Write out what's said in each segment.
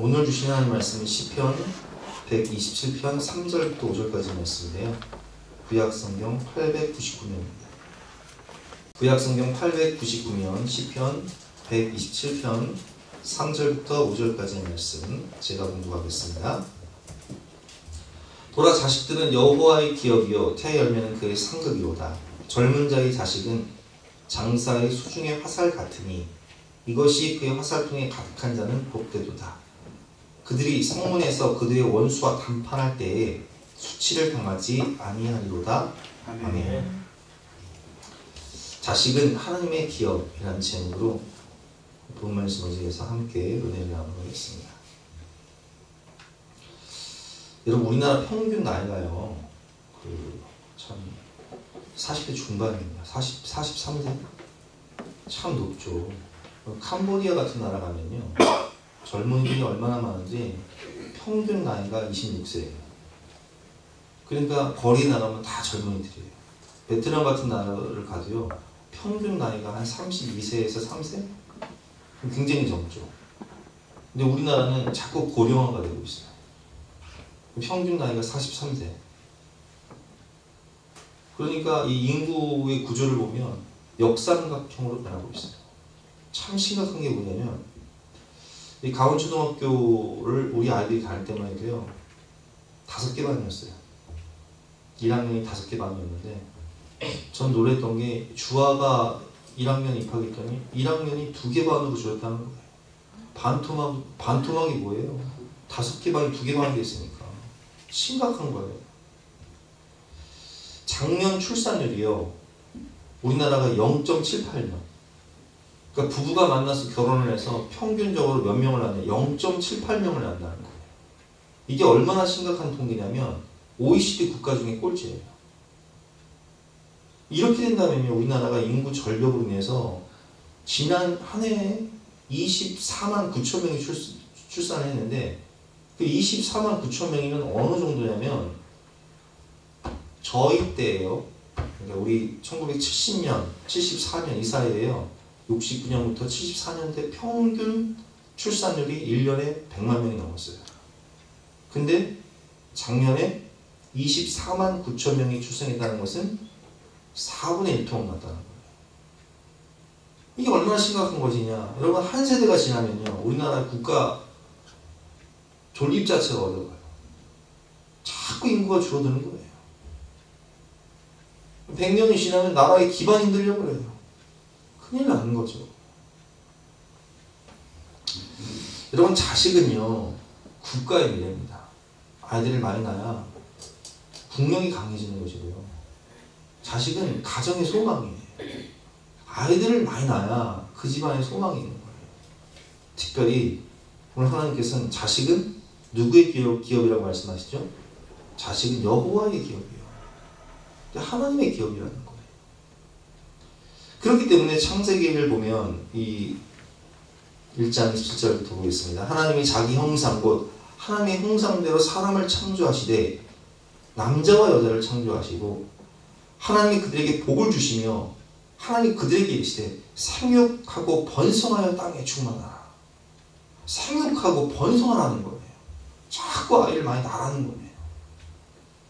오늘 주신 하나님 말씀은 시편 127편 3절부터 5절까지 말씀인데요. 구약성경 899면입니다. 구약성경 899면 시편 127편 3절부터 5절까지의 말씀 제가 공부하겠습니다. 보라, 자식들은 여호와의 기업이요 태의 열매는 그의 상급이로다. 젊은 자의 자식은 장사의 수중의 화살 같으니 이것이 그의 화살통에 가득한 자는 복되도다. 그들이 성문에서 그들의 원수와 담판할 때에 수치를 당하지 아니하리로다. 아멘. 자식은 하나님의 기업이라는 제목으로 본 말씀을 위해서 함께 은혜를 나누겠습니다. 여러분, 우리나라 평균 나이가요, 참 40대 중반입니다. 43세? 참 높죠. 캄보디아 같은 나라 가면요, 젊은이들이 얼마나 많은지 평균 나이가 26세예요. 그러니까 거리에 나가면 다 젊은이들이에요. 베트남 같은 나라를 가도요, 평균 나이가 한 32세에서 3세? 굉장히 젊죠. 근데 우리나라는 자꾸 고령화가 되고 있어요. 평균 나이가 43세. 그러니까 이 인구의 구조를 보면 역삼각형으로 변하고 있어요. 참 심각한 게 뭐냐면, 이 가원초등학교를 우리 아이들이 다닐 때만 해도요, 5개 반이었어요. 1학년이 5개 반이었는데, 전 놀랬던 게 주아가 1학년 입학했더니 1학년이 2개 반으로 줄었다는 거예요. 반토막이 뭐예요? 5개 반이 2개 반이 됐으니까 심각한 거예요. 작년 출산율이요, 우리나라가 0.78명. 그러니까 부부가 만나서 결혼을 해서 평균적으로 몇 명을 낳냐? 0.78명을 낳는다는 거예요. 이게 얼마나 심각한 통계냐면 OECD 국가 중에 꼴찌예요. 이렇게 된다면요, 우리나라가 인구 절벽으로 인해서 지난 한 해에 24만 9천 명이 출산을 했는데, 그 24만 9천 명이면 어느 정도냐면 저희 때예요. 그러니까 우리 1970년, 74년 이 사이에요. 69년부터 74년대 평균 출산율이 1년에 100만 명이 넘었어요. 근데 작년에 24만 9천 명이 출생했다는 것은 4분의 1토막 났다는 거예요. 이게 얼마나 심각한 것이냐. 여러분, 한 세대가 지나면요, 우리나라 국가 존립 자체가 어려워요. 자꾸 인구가 줄어드는 거예요. 100년이 지나면 나라의 기반이 흔들려버려요. 큰일 나는 거죠. 여러분, 자식은요, 국가의 미래입니다. 아이들을 많이 낳아야 국력이 강해지는 것이고요. 자식은 가정의 소망이에요. 아이들을 많이 낳아야 그 집안의 소망이 있는 거예요. 특별히 오늘 하나님께서는 자식은 누구의 기업이라고 말씀하시죠? 자식은 여호와의 기업이에요. 하나님의 기업이라는 거예요. 그렇기 때문에 창세기를 보면 이 1장 27절부터 보겠습니다. 하나님이 자기 형상 곧 하나님의 형상대로 사람을 창조하시되 남자와 여자를 창조하시고 하나님이 그들에게 복을 주시며 하나님이 그들에게 이르시되 생육하고 번성하여 땅에 충만하라. 생육하고 번성하라는 거예요. 자꾸 아이를 많이 낳으라는 거예요.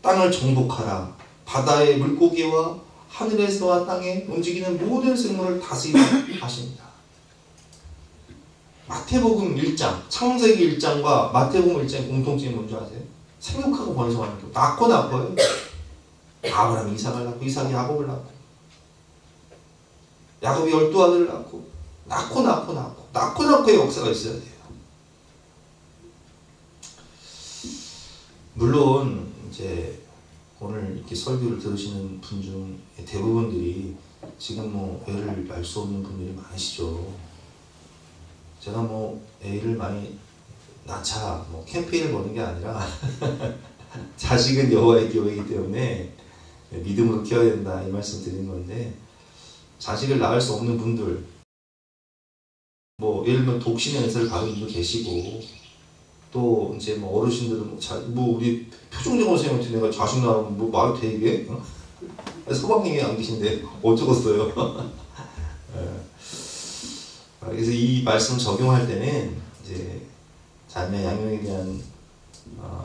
땅을 정복하라. 바다의 물고기와 하늘에서와 땅에 움직이는 모든 생물을 다스리라 하십니다. 마태복음 1장, 창세기 1장과 마태복음 1장의 공통점이 뭔지 아세요? 생육하고 번성하는 거. 낳고요. 아브라함이 이삭을 낳고 이삭이 야곱을 낳고 야곱이 12아들을 낳고 낳고의 역사가 있어야 돼요. 물론 이제 오늘 이렇게 설교를 들으시는 분 중 대부분들이 지금 뭐 애를 낳을 수 없는 분들이 많으시죠. 제가 뭐 애를 많이 낳자 뭐 캠페인을 거는 게 아니라 자식은 여호와의 기업이기 때문에 믿음으로 키워야 된다 이 말씀 드리는 건데, 자식을 낳을 수 없는 분들, 뭐 예를 들면 독신의 은사를 받은 분도 계시고, 또 이제 뭐 어르신들은 뭐 우리 표정정원 선생님한테 내가 자식 낳으면 뭐 말도 돼 이게? 서방님이 안 계신데 어쩌겠어요. 그래서 이 말씀을 적용할 때는 이제 자녀 양육에 대한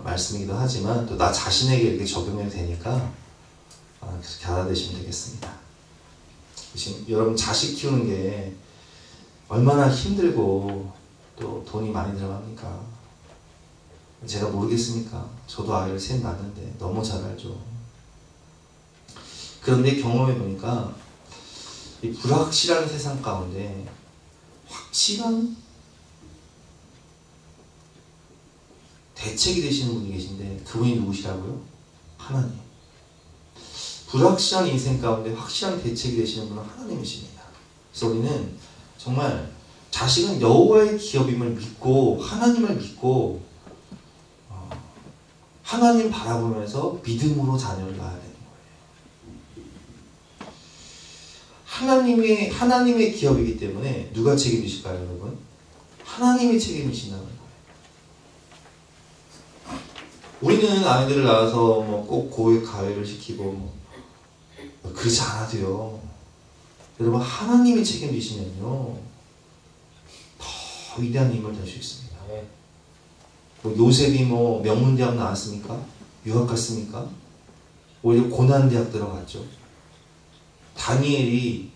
말씀이기도 하지만 또 나 자신에게 이렇게 적용해도 되니까 그렇게 알아두시면 되겠습니다. 지금 여러분 자식 키우는 게 얼마나 힘들고 또 돈이 많이 들어갑니까? 제가 모르겠습니까? 저도 아이를 셋 낳았는데 너무 잘 알죠. 그런데 경험해 보니까 이 불확실한 세상 가운데 확실한 대책이 되시는 분이 계신데 그분이 누구시라고요? 하나님. 불확실한 인생 가운데 확실한 대책이 되시는 분은 하나님이십니다. 그래서 우리는 정말 자식은 여호와의 기업임을 믿고 하나님을 믿고 하나님 바라보면서 믿음으로 자녀를 낳아야 되는 거예요. 하나님의 기업이기 때문에 누가 책임지실까요, 여러분? 하나님이 책임지신다는 거예요. 우리는 아이들을 낳아서 꼭 고액 가외를 시키고 그렇지 않아도요. 여러분 하나님이 책임지시면요 더 위대한 힘을 될 수 있습니다. 요셉이 명문대학 나왔습니까? 유학 갔습니까? 오히려 고난대학 들어갔죠. 다니엘이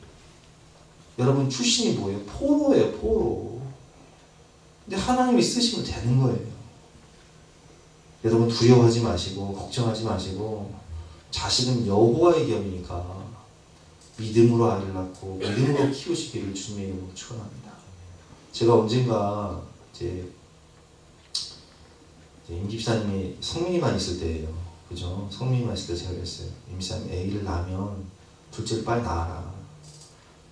여러분 출신이 뭐예요? 포로예요, 포로. 근데 하나님이 쓰시면 되는 거예요. 여러분 두려워하지 마시고 걱정하지 마시고 자식은 여호와의 기업이니까 믿음으로 아이를 낳고 믿음으로 키우시기를 주님의 이름으로 축원합니다. 제가 언젠가 임집사님이 성민이만 있을 때예요. 그죠? 성민이만 있을 때 제가 그랬어요. 임집사님 애를 낳으면 둘째를 빨리 낳아라.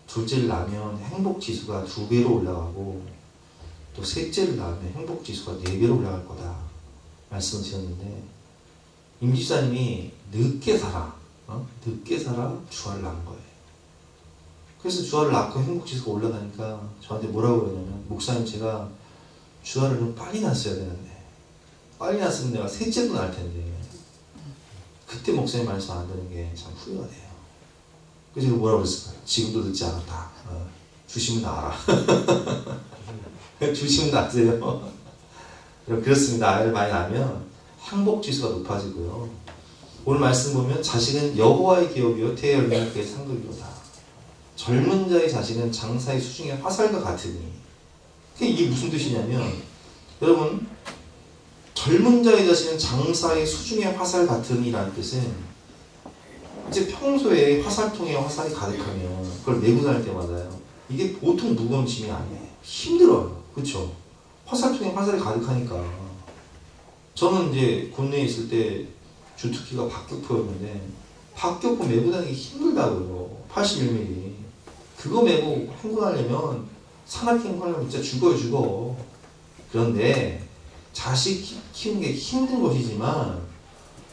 둘째를 낳으면 행복지수가 2배로 올라가고 또 셋째를 낳으면 행복지수가 4배로 올라갈 거다. 말씀을 드렸는데 임집사님이 늦게 살아 주아를 낳은 거예요. 그래서 주아를 낳고 행복지수가 올라가니까 저한테 뭐라고 그러냐면 목사님 제가 주아를 좀 빨리 낳았어야 되는데 빨리 낳았으면 내가 셋째도 낳을 텐데 그때 목사님 말씀 안 듣는 게 참 후회가 돼요. 그래서 제가 뭐라고 그랬을까요? 지금도 늦지 않았다. 주시면 낳아라. 주시면 낳으세요. 그렇습니다. 아이를 많이 낳으면 행복지수가 높아지고요. 오늘 말씀 보면 자식은 여호와의 기업이요 태열매의 그의 상급이로다. 젊은 자의 자식은 장사의 수중의 화살과 같으니. 이게 무슨 뜻이냐면 여러분 젊은 자의 자식은 장사의 수중의 화살 같으니라는 뜻은 이제 평소에 화살통에 화살이 가득하면 그걸 메고 다닐 때마다요. 이게 보통 무거운 짐이 아니에요. 힘들어요. 그렇죠? 화살통에 화살이 가득하니까. 저는 이제 국내에 있을 때 주특기가 박격포였는데 박격포 메고 다니기 힘들다고요. 81mm. 그거 메고 행군하려면 산악기 행군하려면 진짜 죽어. 그런데 자식 키우는 게 힘든 것이지만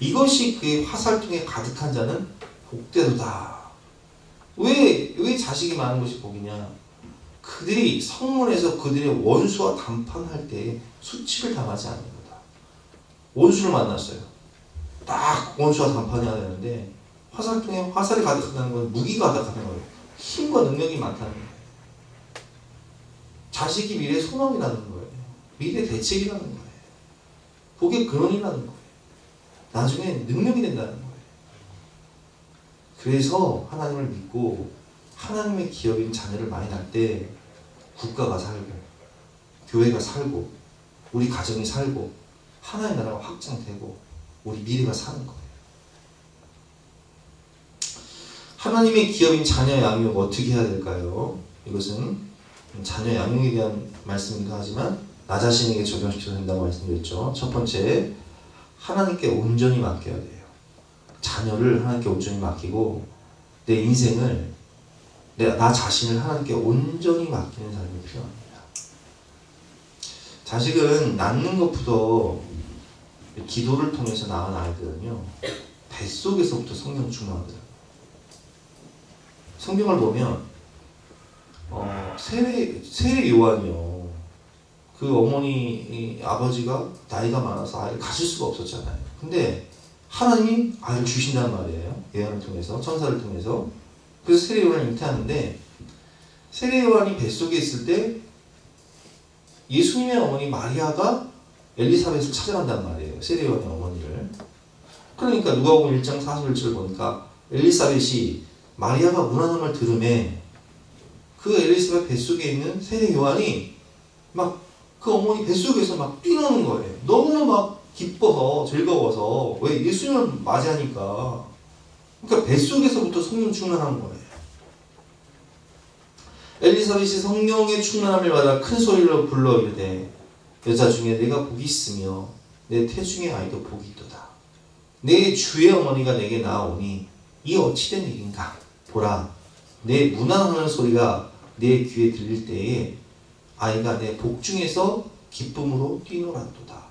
이것이 그의 화살통에 가득한 자는 복되도다. 왜 자식이 많은 것이 복이냐? 그들이 성문에서 그들의 원수와 담판할 때 수치를 당하지 않는 거다. 원수를 만났어요. 딱 원수와 담판해야 되는데 화살통에 화살이 가득하다는 건 무기가 가득하다는 거예요. 힘과 능력이 많다는 거예요. 자식이 미래의 소망이라는 거예요. 미래의 대책이라는 거예요. 복의 근원이라는 거예요. 나중에 능력이 된다는 거예요. 그래서 하나님을 믿고 하나님의 기업인 자녀를 많이 낳을 때 국가가 살고 교회가 살고 우리 가정이 살고 하나의 나라가 확장되고 우리 미래가 사는 거예요. 하나님의 기업인 자녀 양육 어떻게 해야 될까요? 이것은 자녀 양육에 대한 말씀이기도 하지만 나 자신에게 적용시켜도 된다고 말씀드렸죠. 첫 번째, 하나님께 온전히 맡겨야 돼요. 자녀를 하나님께 온전히 맡기고 내 인생을 나 자신을 하나님께 온전히 맡기는 삶이 필요합니다. 자식은 낳는 것부터 기도를 통해서 낳은 아이들은요 뱃속에서부터 성령 충만하더라고요. 성경을 보면 세례 요한이요 그 어머니 아버지가 나이가 많아서 아이를 가질 수가 없었잖아요. 근데 하나님이 아이를 주신단 말이에요. 예언을 통해서 천사를 통해서. 그래서 세례 요한을 잉태하는데 세례 요한이 뱃속에 있을 때 예수님의 어머니 마리아가 엘리사벳을 찾아간단 말이에요. 세례요한의 어머니를. 그러니까 누가복음 1장 41절 보니까 엘리사벳이 마리아가 문안함을 들음에 그 엘리사벳 뱃속에 있는 세례요한이 막 그 어머니 뱃속에서 막 뛰노는 거예요. 너무나 막 기뻐서 즐거워서. 왜? 예수님을 맞이하니까. 그러니까 뱃속에서부터 성령 충만한 거예요. 엘리사벳이 성령의 충만함을 받아 큰 소리로 불러 이르되 여자 중에 내가 복이 있으며 내 태중의 아이도 복이 있도다. 내 주의 어머니가 내게 나오니 이 어찌된 일인가. 보라, 내 문안하는 소리가 내 귀에 들릴 때에 아이가 내 복중에서 기쁨으로 뛰노란도다.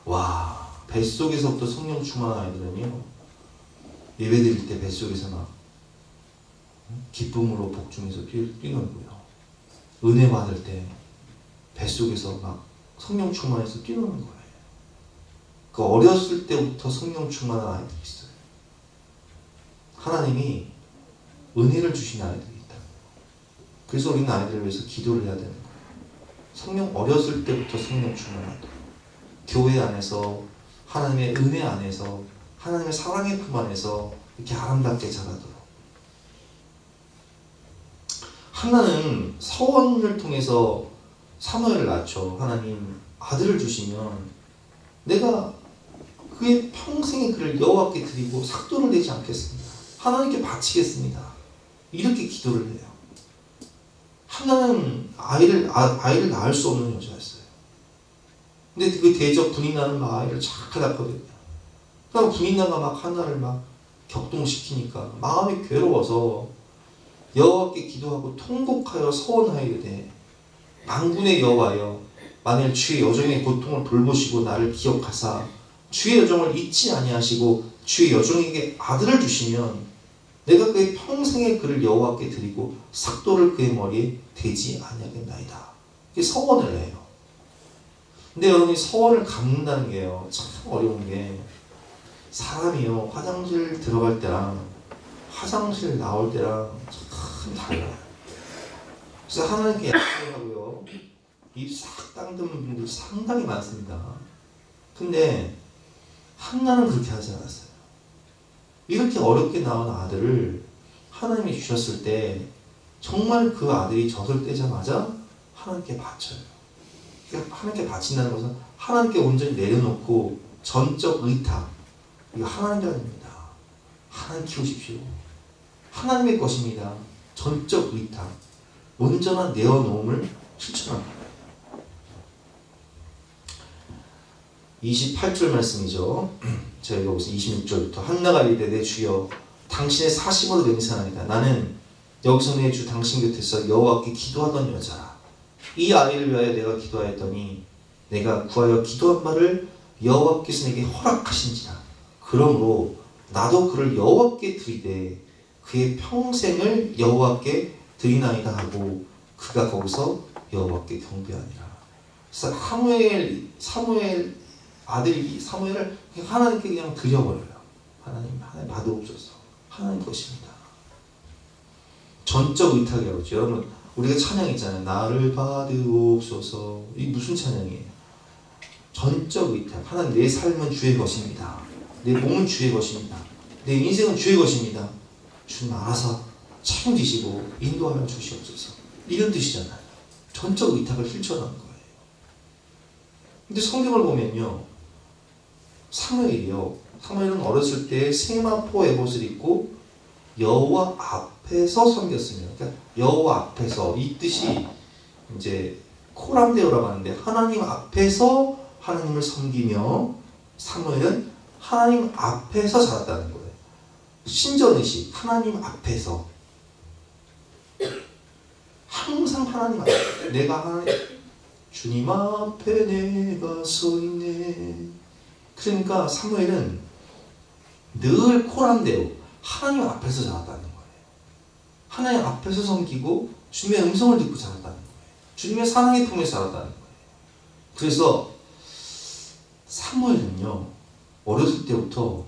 와, 뱃속에서부터 성령 충만한 아이들은요, 예배 드릴 때 뱃속에서 막 기쁨으로 복중에서 뛰놀고요. 은혜 받을 때 뱃속에서 막 성령 충만해서 뛰노는 거예요. 그 어렸을 때부터 성령 충만한 아이들이 있어요. 하나님이 은혜를 주신 아이들이 있다. 그래서 우리는 아이들을 위해서 기도를 해야 되는 거예요. 성령 어렸을 때부터 성령 충만하도록. 교회 안에서 하나님의 은혜 안에서 하나님의 사랑의 품 안에서 이렇게 아름답게 자라도록. 한나는 서원을 통해서 사무엘을 낳죠. 하나님 아들을 주시면 내가 그의 평생의 그를 여호와께 드리고 삭도를 내지 않겠습니다. 하나님께 바치겠습니다. 이렇게 기도를 해요. 한나는 아이를 낳을 수 없는 여자였어요. 근데 그 대적 분인나는 막 아이를 착 낳거든요. 그러니까 분인나가 막 한나를 막 격동시키니까 마음이 괴로워서 여호와께 기도하고 통곡하여 서원하이르되 만군의 여호와여, 만일 주의 여종의 고통을 돌보시고 나를 기억하사 주의 여종을 잊지 아니하시고 주의 여종에게 아들을 주시면 내가 그의 평생의 그를 여호와께 드리고 삭도를 그의 머리에 대지 아니하겠나이다. 이게 서원을 해요. 근데 여러분이 서원을 갚는다는 게요, 참 어려운 게, 사람이요 화장실 들어갈 때랑 화장실 나올 때랑 참 달라요. 그래서 하나님께 약속하고요, 입 싹 닦는 분들 상당히 많습니다. 근데 한나는 그렇게 하지 않았어요. 이렇게 어렵게 나온 아들을 하나님이 주셨을 때 정말 그 아들이 젖을 떼자마자 하나님께 바쳐요. 그러니까 하나님께 바친다는 것은 하나님께 온전히 내려놓고 전적 의탁. 이거 하나님이 아닙니다. 하나님 키우십시오. 하나님의 것입니다. 전적 의탁. 온전한 내어놓음을 실천합니다. 28절 말씀이죠. 제가 읽어보겠습니다. 26절부터 한나가 이르되 내 주여 당신의 사심으로 맹세하나이다. 나는 여기서 내 주 당신 곁에서 여호와께 기도하던 여자라. 이 아이를 위하여 내가 기도하였더니 내가 구하여 기도한 바를 여호와께서 내게 허락하신지라. 그러므로 나도 그를 여호와께 드리되 그의 평생을 여호와께 드리나이다 하고 그가 거기서 여호와께 경배하니라. 그래서 사무엘 아들이 사무엘을 하나님께 그냥 드려버려요. 하나님 받으옵소서. 하나님 것입니다. 전적 의탁이라고 그러죠. 여러분, 우리가 찬양 있잖아요. 나를 받으옵소서. 이게 무슨 찬양이에요? 전적 의탁. 하나님, 내 삶은 주의 것입니다. 내 몸은 주의 것입니다. 내 인생은 주의 것입니다. 주님 알아서 책임지시고 인도하여 주시옵소서. 이런 뜻이잖아요. 전적 의탁을 실천하는 거예요. 근데 성경을 보면요, 사무엘은 어렸을 때 세마포 에봇을 입고 여호와 앞에서 섬겼으며, 그러니까 여호와 앞에서, 이 뜻이 이제 코람데오라고 하는데 하나님 앞에서 하나님을 섬기며 사무엘은 하나님 앞에서 자랐다는 거예요. 신전의식, 하나님 앞에서 항상 하나님 앞에, 내가 하나님 주님 앞에 내가 서 있네. 그러니까 사무엘은 늘 코람데오, 하나님 앞에서 자랐다는 거예요. 하나님 앞에서 섬기고 주님의 음성을 듣고 자랐다는 거예요. 주님의 사랑의 품에 자랐다는 거예요. 그래서 사무엘은요, 어렸을 때부터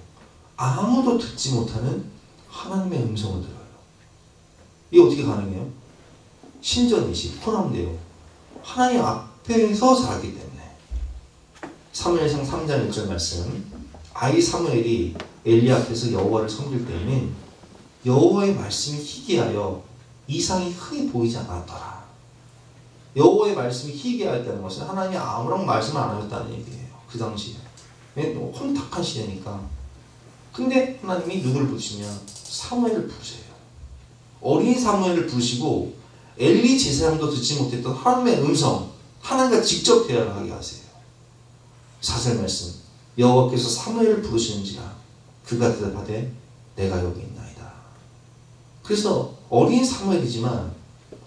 아무도 듣지 못하는 하나님의 음성을 들어요. 이게 어떻게 가능해요? 신전의식, 코람데오, 하나님 앞에서 자랐기 때문에. 사무엘상 3장 1절 말씀. 아이 사무엘이 엘리 앞에서 여호와를 섬길 때에는 여호와의 말씀이 희귀하여 이상이 크게 보이지 않았더라. 여호와의 말씀이 희귀하였다는 것은 하나님이 아무런 말씀을 안 하셨다는 얘기예요. 그 당시에. 혼탁한 시대니까. 근데 하나님이 누구를 부르시냐? 사무엘을 부르세요. 어린 사무엘을 부르시고 엘리 제사장도 듣지 못했던 하나님의 음성, 하나님과 직접 대화를 하게 하세요. 4절 말씀. 여호와께서 사무엘을 부르시는지라 그가 대답하되 내가 여기 있나이다. 그래서 어린 사무엘이지만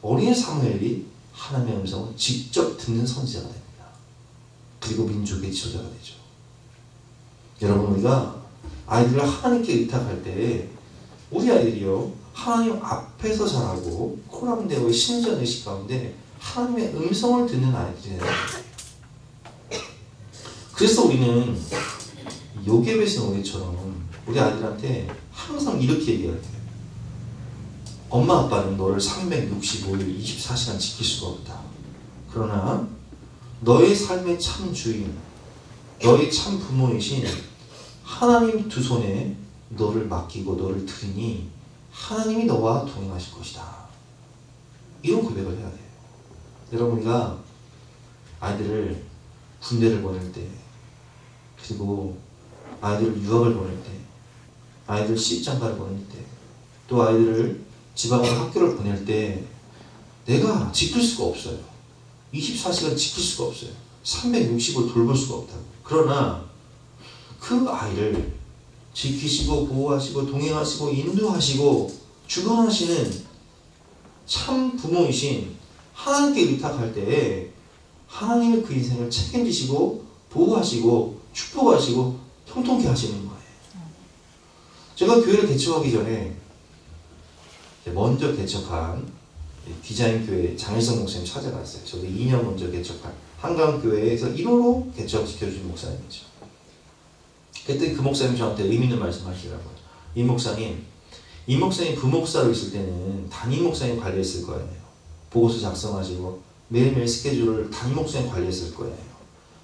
어린 사무엘이 하나님의 음성을 직접 듣는 선지자가 됩니다. 그리고 민족의 지도자가 되죠. 여러분, 우리가 아이들을 하나님께 의탁할 때 우리 아이들이요 하나님 앞에서 자라고 코람데오의 신전의식 가운데 하나님의 음성을 듣는 아이들이에요. 그래서 우리는 요괴배신 오해처럼 우리 아이들한테 항상 이렇게 얘기해야 돼요. 엄마 아빠는 너를 365일 24시간 지킬 수가 없다. 그러나 너의 삶의 참 주인, 너의 참 부모이신 하나님 두 손에 너를 맡기고 너를 드리니 하나님이 너와 동행하실 것이다. 이런 고백을 해야 돼요. 여러분, 우리가 아이들을 군대를 보낼 때, 그리고 아이들을 유학을 보낼 때, 아이들 시집장가를 보낼 때, 또 아이들을 지방으로 학교를 보낼 때 내가 지킬 수가 없어요. 24시간 지킬 수가 없어요. 360을 돌볼 수가 없다고. 그러나 그 아이를 지키시고 보호하시고 동행하시고 인도하시고 주관하시는 참 부모이신 하나님께 의탁할 때에 하나님이 그 인생을 책임지시고 보호하시고 축복하시고 통통케 하시는 거예요. 제가 교회를 개척하기 전에 먼저 개척한 디자인교회 장일성 목사님 찾아갔어요. 저도 2년 먼저 개척한 한강교회에서 1호로 개척시켜준 목사님이죠. 그때 그 목사님 저한테 의미 있는 말씀 하시더라고요. 이 목사님 부목사로 있을 때는 담임 목사님 관리했을 거예요. 보고서 작성하시고 매일매일 스케줄을 담임 목사님 관리했을 거예요.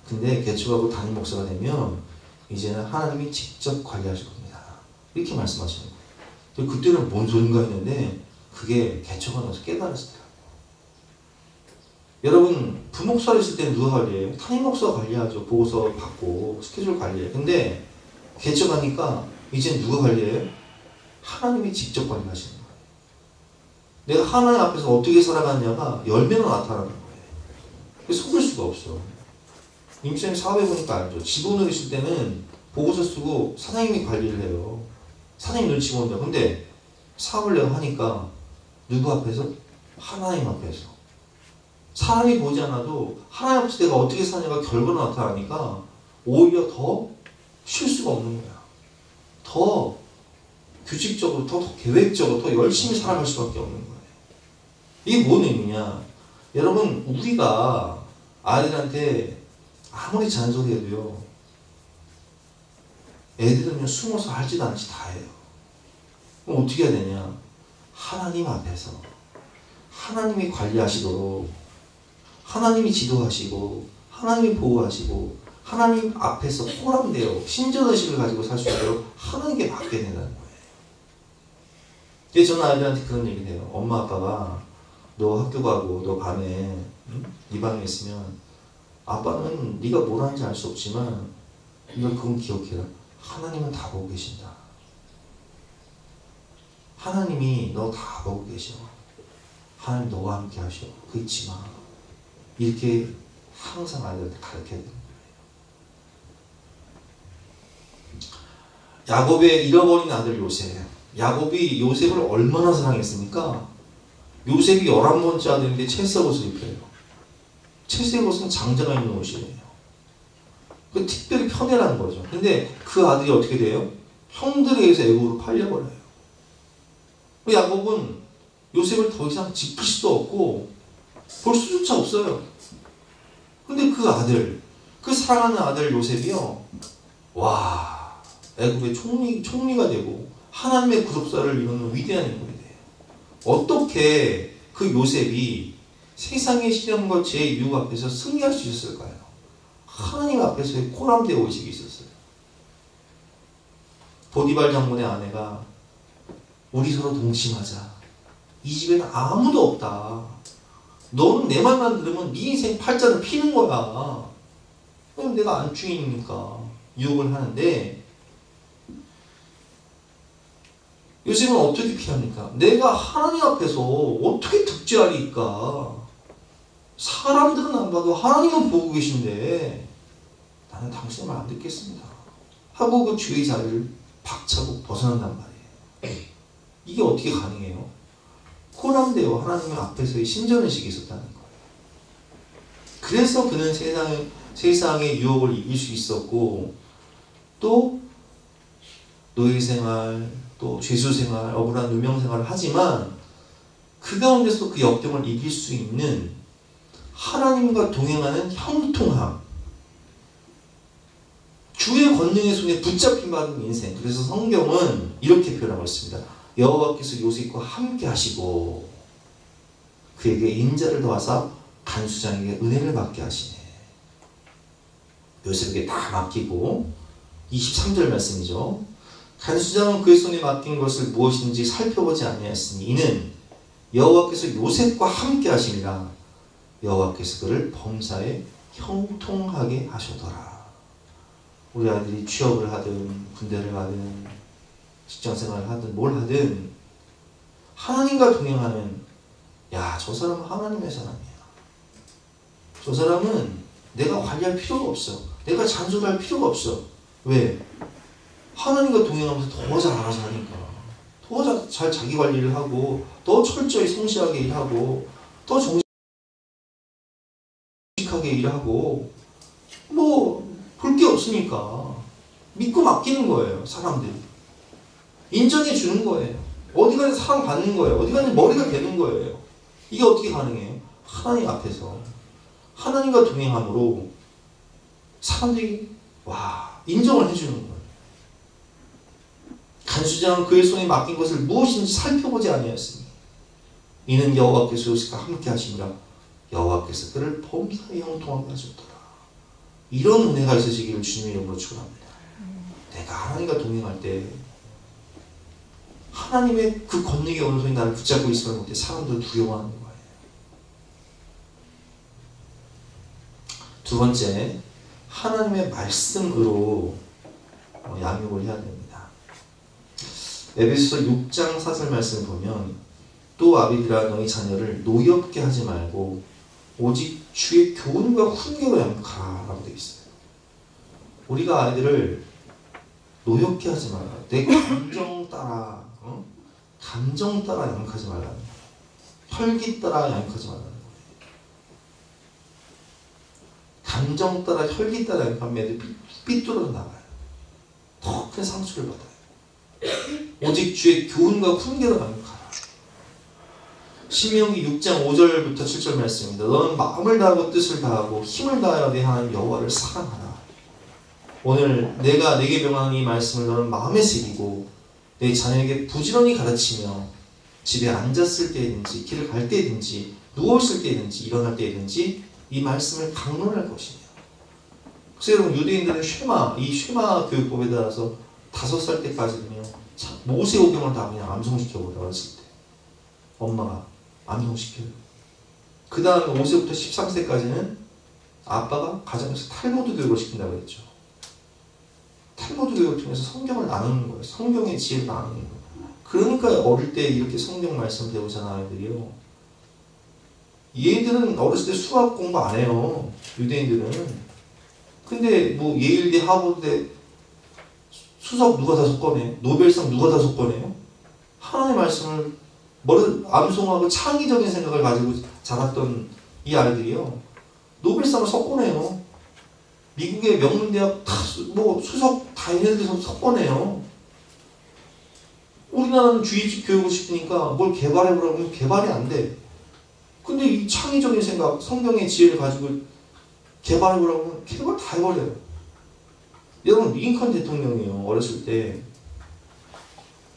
근데 개척하고 담임 목사가 되면 이제는 하나님이 직접 관리하실 겁니다. 이렇게 말씀하시는 거예요. 그때는 뭔 소린가 했는데 그게 개척하면서 깨달았어요. 여러분, 부목사로 있을 때는 누가 관리해요? 담임 목사가 관리하죠. 보고서 받고 스케줄 관리해요. 근데 개척하니까 이제 누가 관리해요? 하나님이 직접 관리하시는 거예요. 내가 하나님 앞에서 어떻게 살아가느냐가 열매로 나타나는 거예요. 속을 수가 없어. 임시장님 사업해보니까 알죠. 직원으로 있을 때는 보고서 쓰고 사장님이 관리를 해요. 사장님 눈치 본다. 근데 사업을 내가 하니까 누구 앞에서? 하나님 앞에서. 사람이 보지 않아도 하나님 앞에서 내가 어떻게 사냐가 결과로 나타나니까 오히려 더 쉴 수가 없는 거야. 더 규칙적으로, 더 계획적으로, 더 열심히 살아갈 수밖에 없는 거예요. 이게 뭔 의미냐? 여러분, 우리가 아이들한테 아무리 잔소리 해도요, 애들은 숨어서 할지도 않지 다 해요. 그럼 어떻게 해야 되냐? 하나님 앞에서 하나님이 관리하시도록, 하나님이 지도하시고 하나님이 보호하시고 하나님 앞에서 포함되어 신전의식을 가지고 살 수 있도록 하나님께 맡게 된다는 거예요. 그래서 저는 아이들한테 그런 얘기를 해요. 엄마 아빠가 너 학교 가고 너 밤에 네 방에 있으면 아빠는 네가 뭘 하는지 알 수 없지만 너 그건 기억해라. 하나님은 다 보고 계신다. 하나님이 너 다 보고 계셔. 하나님 너와 함께 하셔. 그 잊지 마. 이렇게 항상 아이들한테 가르쳐야 되는 거예요. 야곱의 잃어버린 아들 요셉. 야곱이 요셉을 얼마나 사랑했습니까? 요셉이 11번째 아들인데 채색 옷을 입혀요. 채색 옷은 장자가 입는 옷이에요. 그 특별히 편애라는 거죠. 근데 그 아들이 어떻게 돼요? 형들에 의해서 애국으로 팔려버려요. 야곱은 요셉을 더 이상 지킬 수도 없고 볼 수조차 없어요. 근데 그 아들, 그 사랑하는 아들 요셉이요, 와, 애국의 총리가 되고 하나님의 구속사를 이루는 위대한 인물이 돼요. 어떻게 그 요셉이 세상의 시련과 죄의 유혹 앞에서 승리할 수 있었을까요? 하나님 앞에 앞에서의 코람데오 의식이 있었어요. 보디발 장군의 아내가 우리 서로 동침하자. 이 집에는 아무도 없다. 너는 내 말만 들으면 네 인생 팔자를 피는 거야. 그럼 내가 안주인이니까 유혹을 하는데, 요즘은 어떻게 피합니까? 내가 하나님 앞에서 어떻게 득죄하리까? 사람들은 안 봐도 하나님은 보고 계신데 나는 당신의 말 안 듣겠습니다 하고 그 죄의 자리를 박차고 벗어난단 말이에요. 이게 어떻게 가능해요? 코람데오 하나님의 앞에서의 신전의식이 있었다는 거예요. 그래서 그는 세상의 유혹을 이길 수 있었고, 또 노예생활, 또 죄수생활, 억울한 누명생활을 하지만 그 가운데서 그 역경을 이길 수 있는 하나님과 동행하는 형통함, 주의 권능의 손에 붙잡힌 받은 인생. 그래서 성경은 이렇게 표현하고 있습니다. 여호와께서 요셉과 함께 하시고 그에게 인자를 더하사 간수장에게 은혜를 받게 하시네. 요셉에게 다 맡기고, 23절 말씀이죠. 간수장은 그의 손에 맡긴 것을 무엇인지 살펴보지 아니하였으니 이는 여호와께서 요셉과 함께 하심이라. 여호와께서 그를 범사에 형통하게 하셨더라. 우리 아들이 취업을 하든 군대를 가든 직장생활을 하든 뭘 하든 하나님과 동행하는, 야, 저 사람은 하나님의 사람이야. 저 사람은 내가 관리할 필요가 없어. 내가 잔소리할 필요가 없어. 왜? 하나님과 동행하면서 더 잘 알아서 하니까. 더 잘 자기 관리를 하고, 더 철저히 성실하게 일하고, 더 정직하게 일하고, 뭐 볼 게 없으니까 믿고 맡기는 거예요. 사람들이 인정해 주는 거예요. 어디 가서 사랑받는 거예요. 어디 가서 머리가 되는 거예요. 이게 어떻게 가능해요? 하나님 앞에서 하나님과 동행함으로 사람들이 인정을 해주는 거예요. 간수장은 그의 손에 맡긴 것을 무엇인지 살펴보지 아니하였으니 이는 여호와께서 요셉과 함께 하시니라. 여호와께서 그를 범사에 형통하게 하셨더라. 이런 은혜가 있으시기를 주님의 이름으로 축원합니다. 내가 하나님과 동행할 때 하나님의 그 권능의 오른손이 나를 붙잡고 있으면 못해 사람들 두려워하는 거예요. 두 번째, 하나님의 말씀으로 양육을 해야 됩니다. 에베소서 6장 4절 말씀을 보면 또 아비들아 너희 자녀를 노엽게 하지 말고 오직 주의 교훈과 훈계로 양육하라 라고 되어 있어요. 우리가 아이들을 노엽게 하지 말라. 내 감정 따라 감정 따라 양육하지 말라는 거예요. 혈기 따라 양육하지 말라는 거예요. 감정 따라 혈기 따라 양육하면 애들이 삐뚤어져 나가요. 더 큰 상처를 받아요. 오직 주의 교훈과 훈계로 양육하라. 신명기 6장 5절부터 7절 말씀입니다. 너는 마음을 다하고 뜻을 다하고 힘을 다하여 내 하나님 여호와를 사랑하라. 오늘 내가 내게 명하는 이 말씀을 너는 마음에 새기고 내 자녀에게 부지런히 가르치며 집에 앉았을 때든지 길을 갈 때든지 누웠을 때든지 일어날 때든지 이 말씀을 강론할 것이며. 그래서 여러분 유대인들은 이 쉐마 교육법에 따라서 5살 때까지는요 모세오경을 다 그냥 암송시켜보라 어렸을 때 엄마가 암송시켜요. 그 다음에 5세부터 13세까지는 아빠가 가정에서 탈무드 교육을 시킨다고 했죠. 탈무드 교육을 통해서 성경을 나누는 거예요. 성경의 지혜를 나누는 거예요. 그러니까 어릴 때 이렇게 성경 말씀 배우잖아 아이들이요. 얘들은 어렸을 때 수학 공부 안 해요. 유대인들은. 근데 뭐 예일대 하버드대 수석 누가 다 섞어내? 노벨상 누가 다 섞어내요? 하나님의 말씀을 암송하고 창의적인 생각을 가지고 자랐던 이 아이들이요. 노벨상을 섞어내요. 미국의 명문대학 뭐 수석 다 있는 데서 섞어내요. 우리나라는 주의식 교육을 시키니까 뭘 개발해보라고 하면 개발이 안 돼. 근데 이 창의적인 생각, 성경의 지혜를 가지고 개발해보라고 하면 개발 다 해버려요. 여러분 링컨 대통령이요. 어렸을 때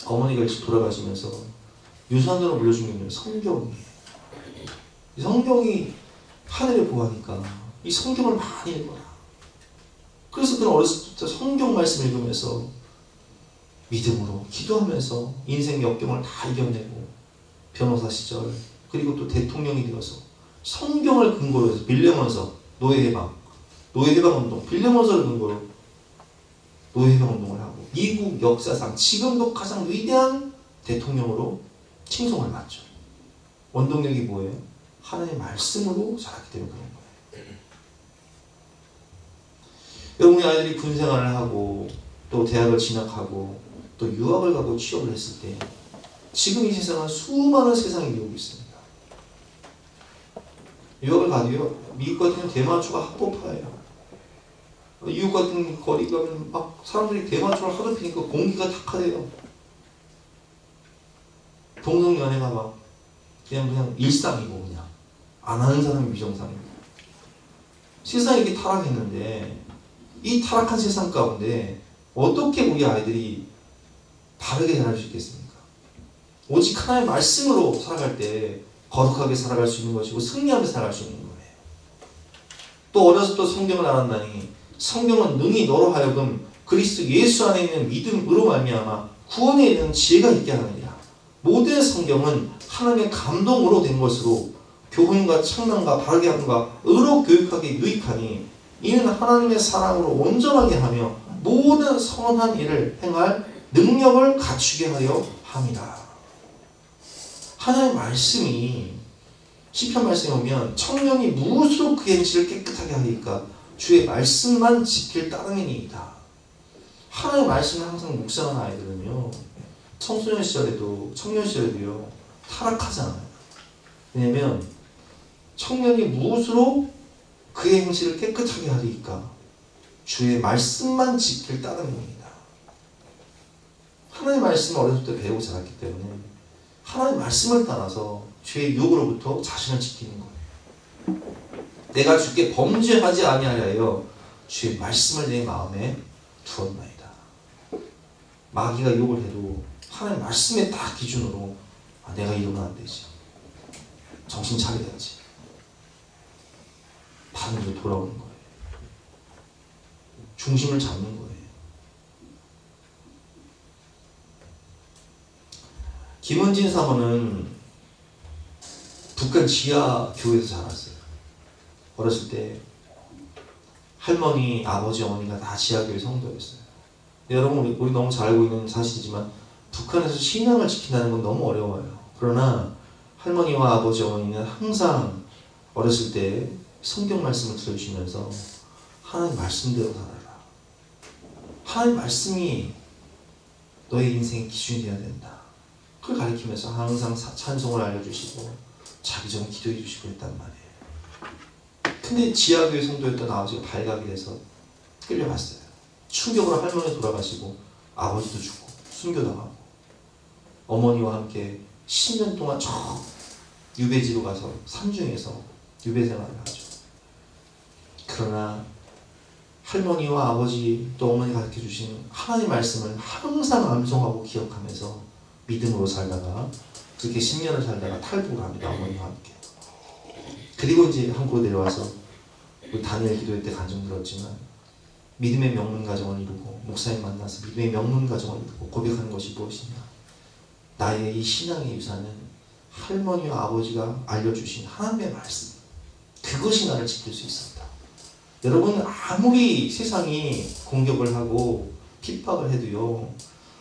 어머니가 일찍 돌아가시면서 유산으로 물려준 게 뭐냐면 성경이에요. 이 성경이 하늘에 보하니까 이 성경을 많이 읽어라. 그래서 그런 어렸을 때부터 성경 말씀 읽으면서 믿음으로 기도하면서 인생 역경을 다 이겨내고 변호사 시절 그리고 또 대통령이 되어서 성경을 근거로 해서 빌레몬서 노예해방 운동 빌레몬서를 근거로 노예해방 운동을 하고 미국 역사상 지금도 가장 위대한 대통령으로 칭송을 받죠. 원동력이 뭐예요? 하나님의 말씀으로 자랐기 때문에 그런 거예요. 여러분의 아이들이 군생활을 하고 또 대학을 진학하고 또 유학을 가고 취업을 했을 때 지금 이 세상은 수많은 세상이 이루고 있습니다. 유학을 가도요. 미국 같은 경우는 대마초가 합법화예요. 미국 같은 거리 가면 막 사람들이 대마초를 하도 피니까 공기가 탁하대요. 동성연애가 막 그냥 일상이고 그냥 안 하는 사람이 비정상이고 세상이 이렇게 타락했는데 이 타락한 세상 가운데 어떻게 우리 아이들이 바르게 자랄 수 있겠습니까? 오직 하나님의 말씀으로 살아갈 때 거룩하게 살아갈 수 있는 것이고 승리하며 살아갈 수 있는 거예요. 또 어려서 또 성경을 알았나니 성경은 능히 너로 하여금 그리스도 예수 안에 있는 믿음으로 말미암아 구원에 이르는 지혜가 있게 하느니라. 모든 성경은 하나님의 감동으로 된 것으로 교훈과 창랑과 바르게 함과 의로 교육하기에 유익하니 이는 하나님의 사랑으로 온전하게 하며 모든 선한 일을 행할 능력을 갖추게 하려 함이다. 하나님의 말씀이 시편 말씀에 오면 청년이 무엇으로 그의 행실을 깨끗하게 하리까 주의 말씀만 지킬 따름이니이다. 하나님의 말씀을 항상 묵상하는 아이들은요 청소년 시절에도 청년 시절에도요 타락하잖아요. 왜냐면 청년이 무엇으로 그의 행실을 깨끗하게 하리까 주의 말씀만 지킬 따름입니다. 하나님의 말씀을 어렸을 때 배우고 자랐기 때문에 하나님의 말씀을 따라서 죄의 유혹으로부터 자신을 지키는 거예요. 내가 주께 범죄하지 아니하여 주의 말씀을 내 마음에 두었나이다. 마귀가 유혹을 해도 하나님의 말씀에 딱 기준으로 내가 이러면 안 되지. 정신 차려야지. 반으로 돌아오는 거예요. 중심을 잡는 거예요. 김은진 사모는 북한 지하 교회에서 자랐어요. 어렸을 때 할머니, 아버지, 어머니가 다 지하교회 성도였어요. 여러분 우리 너무 잘 알고 있는 사실이지만 북한에서 신앙을 지킨다는 건 너무 어려워요. 그러나 할머니와 아버지, 어머니는 항상 어렸을 때 성경 말씀을 들어주시면서 하나님 말씀대로 살아라. 하나님 말씀이 너의 인생의 기준이 되어야 된다. 그걸 가리키면서 항상 찬송을 알려주시고 자기 전에 기도해 주시고 했단 말이에요. 근데 지하교회 성도였던 아버지가 발각이 돼서 끌려갔어요. 충격으로 할머니 돌아가시고 아버지도 죽고 순교당하고 어머니와 함께 10년 동안 저 유배지로 가서 산중에서 유배 생활을 하죠. 그러나 할머니와 아버지 또 어머니가 가르쳐주신 하나님의 말씀을 항상 암송하고 기억하면서 믿음으로 살다가 그렇게 10년을 살다가 탈북을 합니다. 어머니와 함께. 그리고 이제 한국으로 내려와서 우리 다니엘 기도회 때 간증 들었지만 믿음의 명문 가정을 이루고 목사님 만나서 믿음의 명문 가정을 이루고 고백하는 것이 무엇이냐. 나의 이 신앙의 유산은 할머니와 아버지가 알려주신 하나님의 말씀. 그것이 나를 지킬 수 있습니다. 여러분 아무리 세상이 공격을 하고 핍박을 해도요.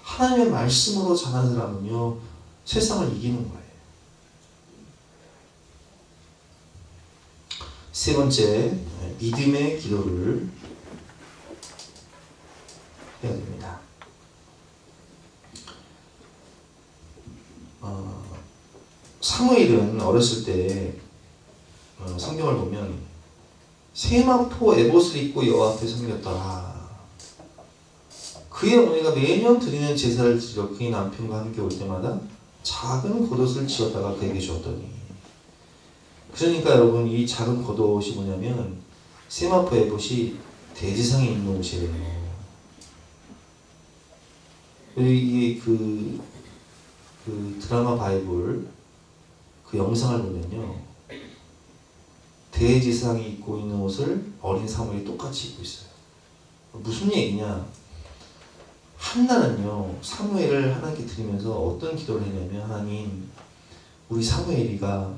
하나님의 말씀으로 자란 사람은요. 세상을 이기는 거예요. 세 번째, 믿음의 기도를 해야 됩니다. 사무엘은 어렸을 때 성경을 보면 세마포 에봇을 입고 여호와 앞에 섬겼더라. 그의 어머니가 매년 드리는 제사를 드리러 그의 남편과 함께 올 때마다 작은 겉옷을 지었다가 그에게 주었더니. 그러니까 여러분 이 작은 겉옷이 뭐냐면 세마포 에봇이 대제사장에 입는 옷이에요. 이게 그 드라마 바이블 그 영상을 보면요. 대제사장이 입고 있는 옷을 어린 사무엘이 똑같이 입고 있어요. 무슨 얘기냐? 한나는요, 사무엘을 하나님께 드리면서 어떤 기도를 했냐면, 하나님, 우리 사무엘이가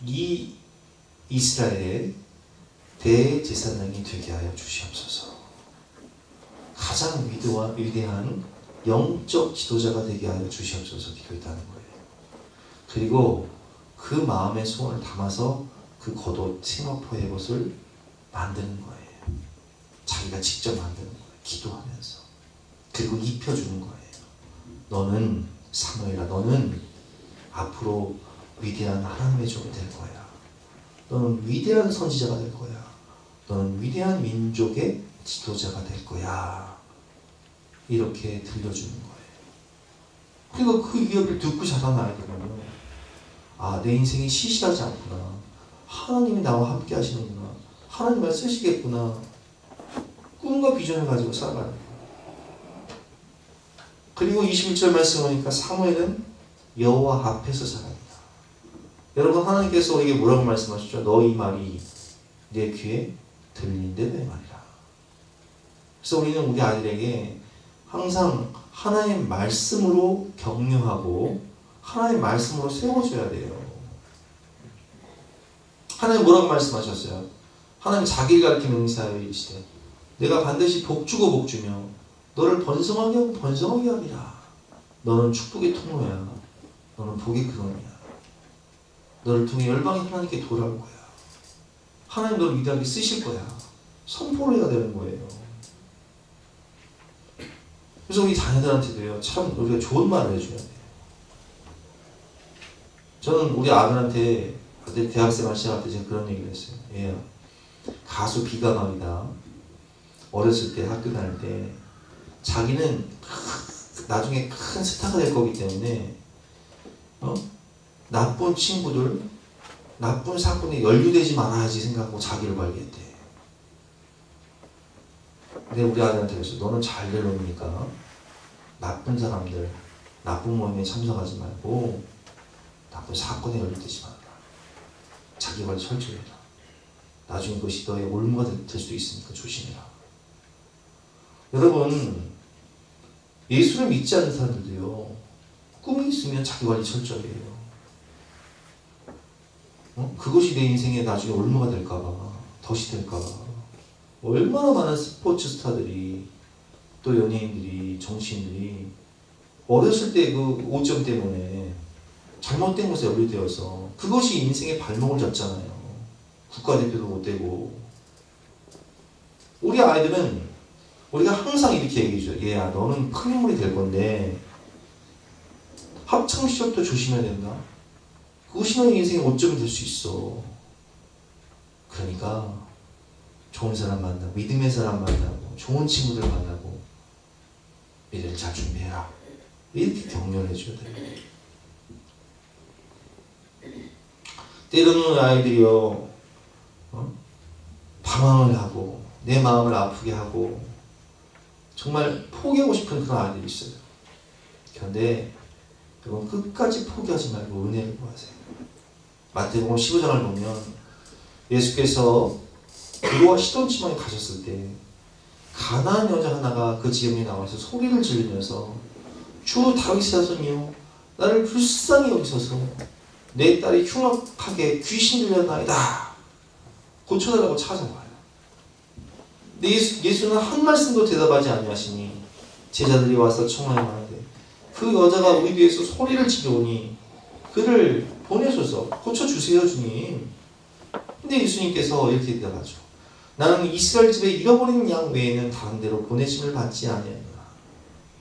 이 이스라엘의 대제사장이 되게 하여 주시옵소서. 가장 위대한 영적 지도자가 되게 하여 주시옵소서 기도했다는 거예요. 그리고 그 마음의 소원을 담아서 그 겉옷 세마포의 것을 만드는 거예요. 자기가 직접 만드는 거예요. 기도하면서. 그리고 입혀주는 거예요. 너는 사무엘아, 너는 앞으로 위대한 하나님의 종이 될 거야. 너는 위대한 선지자가 될 거야. 너는 위대한 민족의 지도자가 될 거야. 이렇게 들려주는 거예요. 그리고 그 이야기를 듣고 자란 아이들은요, 아, 내 인생이 시시하지 않구나. 하나님이 나와 함께 하시는구나. 하나님을 쓰시겠구나. 꿈과 비전을 가지고 살아가는 거예요. 그리고 21절 말씀 보니까 사무엘은 여호와 앞에서 살았다. 여러분, 하나님께서 우리에게 뭐라고 말씀하시죠? 너희 말이 내 귀에 들린대 내 말이라. 그래서 우리는 우리 아이들에게 항상 하나님의 말씀으로 격려하고 하나님의 말씀으로 세워줘야 돼요. 하나님 뭐라고 말씀하셨어요? 하나님 자기를 가리키는 의사에 이르시되 내가 반드시 복주고 복주며 너를 번성하게 하고 번성하게 하리라. 너는 축복의 통로야. 너는 복의 근원이야. 너를 통해 열방이 하나님께 돌아올 거야. 하나님 너를 위대하게 쓰실 거야. 선포를 해야 되는 거예요. 그래서 우리 자녀들한테도요, 참 우리가 좋은 말을 해줘야 돼요. 저는 우리 아들한테, 아들 대학생활 시작할 때 제가 그런 얘기를 했어요. 얘야, 가수 비가감이다. 어렸을 때 학교 다닐 때 자기는 나중에 큰 스타가 될 거기 때문에 나쁜 친구들, 나쁜 사건에 연루되지 말아야지 생각하고 자기를 관리했대. 근데 우리 아들한테 그랬어. 너는 잘 될 놈이니까 나쁜 사람들, 나쁜 모임에 참석하지 말고 나쁜 사건에 연루되지 말아라. 자기 관리 철저히 해라. 나중에 그것이 너의 올무가 될 수도 있으니까 조심해라. 여러분, 예수를 믿지 않는 사람들도요, 꿈이 있으면 자기 관리 철저히 해요. 그것이 내 인생에 나중에 올무가 될까봐, 덫이 될까봐. 얼마나 많은 스포츠 스타들이, 또 연예인들이, 정치인들이 어렸을 때 그 오점 때문에 잘못된 것에 연루되어서 그것이 인생의 발목을 잡잖아요. 국가대표도 못 되고. 우리 아이들은 우리가 항상 이렇게 얘기해줘요. 얘야, 너는 큰 인물이 될 건데 학창시절부터 조심해야 된다. 그것이 너의 인생의 오점이 될 수 있어. 그러니까 좋은 사람 만나고, 믿음의 사람 만나고, 좋은 친구들 만나고, 미래를 잘 준비해라. 이렇게 격려를 해줘야 돼요. 때로는 아이들이요, 방황을 하고, 내 마음을 아프게 하고, 정말 포기하고 싶은 그런 아이들이 있어요. 그런데 여러분, 끝까지 포기하지 말고 은혜를 구하세요. 마태복음 15장을 보면 예수께서 두로와 시돈 지방에 가셨을 때 가나안 여자 하나가 그 지역에 나와서 소리를 지르면서 주 다윗의 자손이요, 나를 불쌍히 여기소서. 내 딸이 흉악하게 귀신 들렸나이다. 고쳐달라고 찾아와요. 근데 예수는 한 말씀도 대답하지 아니하시니 제자들이 와서 청하여 말하되 그 여자가 우리 뒤에서 소리를 지르오니 그를 보내소서. 고쳐주세요, 주님. 근데 예수님께서 이렇게 대답하죠. 나는 이스라엘 집에 잃어버린 양 외에는 다른 데로 보내심을 받지 아니하노라.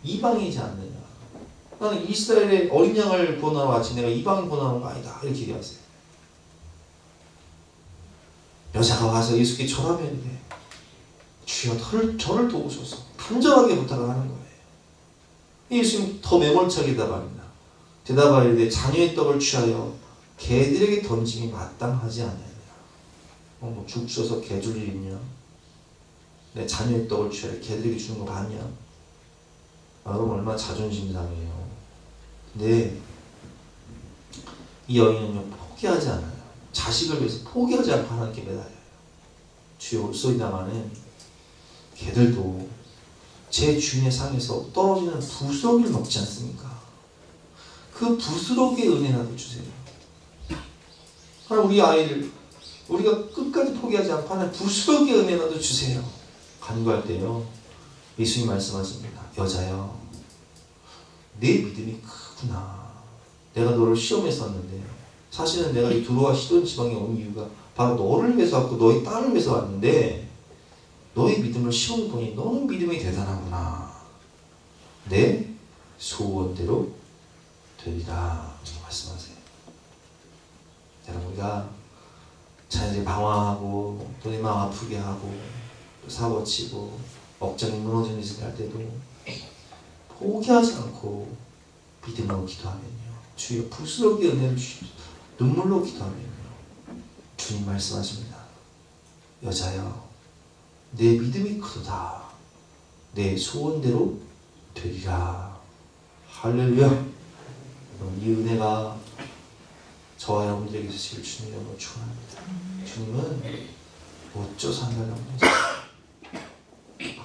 이방이지 않느냐. 나는 이스라엘의 어린 양을 보러 왔지 내가 이방인 보러 온 거 아니다. 이렇게 얘기하세요. 여자가 와서 예수께 절하면 주여 저를 도우소서. 간절하게 부탁을 하는 거예요. 예수님 더 매몰차게 대답합니다. 대답하되 자녀의 떡을 취하여 개들에게 던짐이 마땅하지 않느냐. 죽 줘서 개 줄 일 있냐? 내 자녀의 떡을 취하여 개들에게 주는 거 봤냐? 여러분, 얼마나 자존심 상해요. 근데 이 여인은요, 포기하지 않아요. 자식을 위해서 포기하지 않고 하나님께 매달려요. 주여 올소이다마는 개들도 제 주인의 상에서 떨어지는 부스러기를 먹지 않습니까? 그 부스러기의 은혜라도 주세요. 하나님, 우리 아이를 우리가 끝까지 포기하지 않고 하나님 부스러기의 은혜라도 주세요. 간구할 때요, 예수님 말씀하십니다. 여자여, 내 믿음이 크구나. 내가 너를 시험했었는데, 사실은 내가 이 두로와 시돈 지방에 온 이유가 바로 너를 위해서 왔고 너의 딸을 위해서 왔는데, 너의 믿음을 시험해 보니 너는 믿음이 대단하구나. 내 소원대로 되리라. 이렇게 말씀하세요. 여러분, 우리가 자녀들이 방황하고 또 내 마음 아프게 하고 또 사고치고 억장이 무너지는 짓을 할 때도 포기하지 않고 믿음으로 기도하면요, 주여 부스러기의 은혜를 주십시오. 눈물로 기도하면요, 주님 말씀하십니다. 여자여, 내 믿음이 크도다. 내 소원대로 되리라. 할렐루야. 이 은혜가 저와 여러분들에게 있으실 주님 이름으로 축원합니다. 주님은 어쩌서 한다고 하시죠?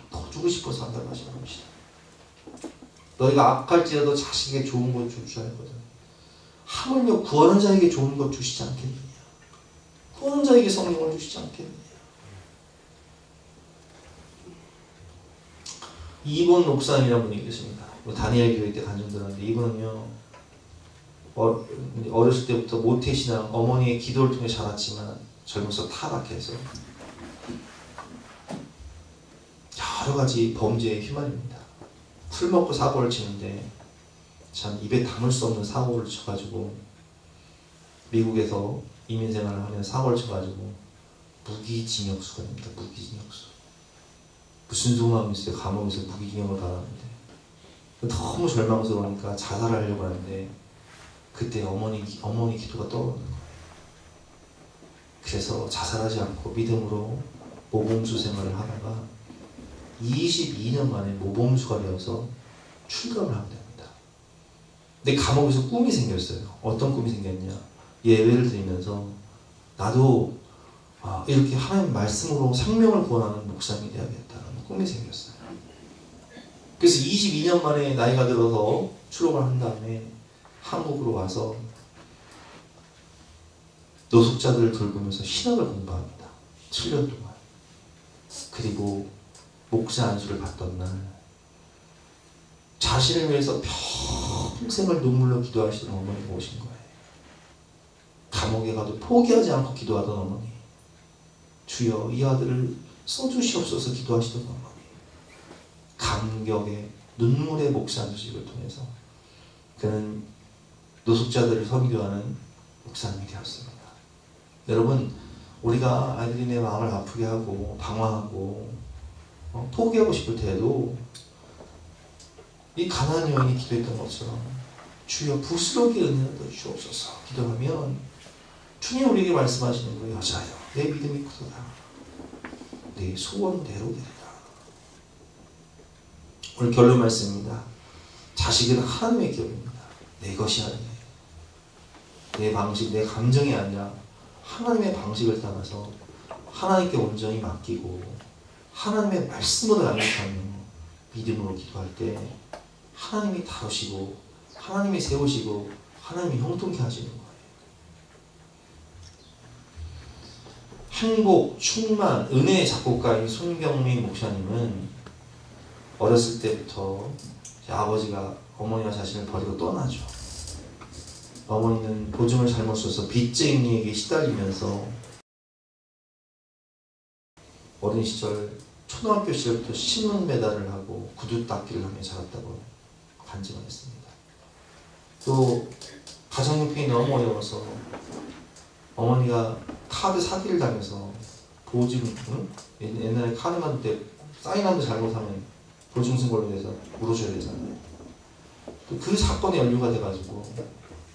더 주고 싶어서 한다고 하시는 것이다. 너희가 악할지라도 자식에게 좋은 것 줄 줄 알거든. 하물며 구하는 자에게 좋은 것 주시지 않겠느냐? 구하는 자에게 성령을 주시지 않겠느냐? 2번 목사님이라는 분이 계십니다. 다니엘 교회 때 간증들었는데, 이분은요, 어렸을 때부터 모태신앙, 어머니의 기도를 통해 자랐지만 젊어서 타락해서 여러 가지 범죄에 휘말립니다. 술 먹고 사고를 치는데 참 입에 담을 수 없는 사고를 쳐가지고 미국에서 이민생활을 하면서 사고를 쳐가지고 무기징역수가 됩니다. 무기징역수. 무슨 소망이 있어요? 감옥에서 무기징역을 받았는데 너무 절망스러우니까 자살을 하려고 하는데 그때 어머니 기도가 떠오르는 거예요. 그래서 자살하지 않고 믿음으로 모범수 생활을 하다가 22년 만에 모범수가 되어서 출감을 하게 됩니다. 근데 감옥에서 꿈이 생겼어요. 어떤 꿈이 생겼냐? 예배를 드리면서 나도 이렇게 하나님 말씀으로 생명을 구원하는 목사님이 되어야겠다는 꿈이 생겼어요. 그래서 22년 만에 나이가 들어서 출업을 한 다음에 한국으로 와서 노숙자들을 돌보면서 신학을 공부합니다. 7년 동안. 그리고 목자 안수를 받던 날 자신을 위해서 평생을 눈물로 기도하시던 어머니가 오신 거예요. 감옥에 가도 포기하지 않고 기도하던 어머니, 주여 이 아들을 써주시옵소서 기도하시던 어머니, 감격의 눈물의 목사 안수식을 통해서 그는 노숙자들을 섬기하는 목사님이 되었습니다. 여러분, 우리가 아이들이 내 마음을 아프게 하고 방황하고 포기하고 싶을 때에도 이 가난한 여인이 기도했던 것처럼 주여 부스러기의 은혜를 주옵소서 기도하면 주님 우리에게 말씀하시는 거예요. 여자여, 내 믿음이 크도다. 내 소원대로 되리라. 오늘 결론 말씀입니다. 자식은 하나님의 기업입니다. 내 것이 아니에요. 내 방식, 내 감정이 아니라 하나님의 방식을 따라서 하나님께 온전히 맡기고 하나님의 말씀으로 양육하며 믿음으로 기도할 때 하나님이 다루시고 하나님이 세우시고 하나님이 형통케 하시는 거예요. 행복, 충만, 은혜의 작곡가인 손경민 목사님은 어렸을 때부터 아버지가 어머니와 자신을 버리고 떠나죠. 어머니는 보증을 잘못 써서 빚쟁이에게 시달리면서 어린 시절 초등학교 시절부터 신문 배달을 하고 구두 닦기를 하며 자랐다고 간증을 했습니다. 또 가정 형편이 너무 어려워서 어머니가 카드 사기를 당해서 보증, 옛날에 카드 만들 때 사인한도 잘못하면 보증 신고로 돼서 물어줘야 되잖아요. 또 그 사건에 연루가 돼가지고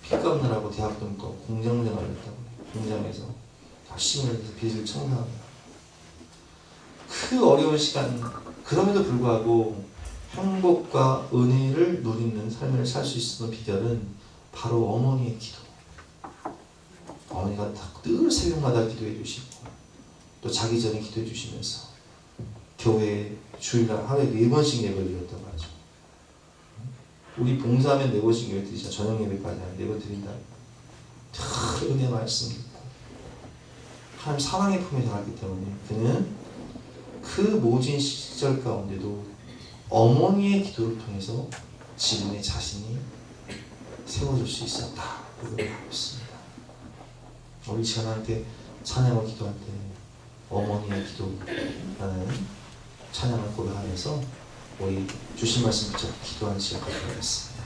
빚 갚느라고 대학도 또 공장 생활을 했다고 공장에서 열심히 해서 빚을 청산합니다. 그 어려운 시간, 그럼에도 불구하고 행복과 은혜를 누리는 삶을 살 수 있었던 비결은 바로 어머니의 기도. 어머니가 늘 새벽마다 기도해 주시고 또 자기 전에 기도해 주시면서 교회 주일날 하루에 4번씩 예배를 드렸단 말이죠. 우리 봉사하면 4번씩 예배 드리자. 저녁 예배까지 한 4번 드린다. 은혜 말씀 하나님 사랑의 품에 자랐기 때문에 그는 그 모진 시절 가운데도 어머니의 기도를 통해서 지금의 자신이 세워질 수 있었다. 그걸 하고 있습니다. 우리 시간 함께 찬양을 기도할 때 어머니의 기도라는 찬양을 고백하면서 우리 주신 말씀 붙잡고 기도하는 시간 갖도록 하겠습니다.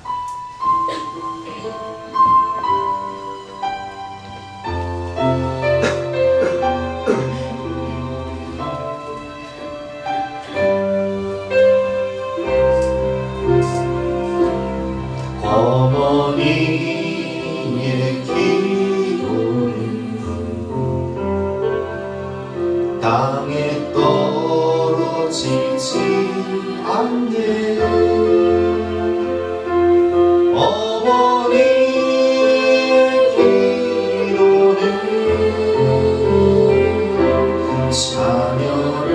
어머니의 기도는 땅에 떨어지지 않네. 어머니의 기도는 자녀를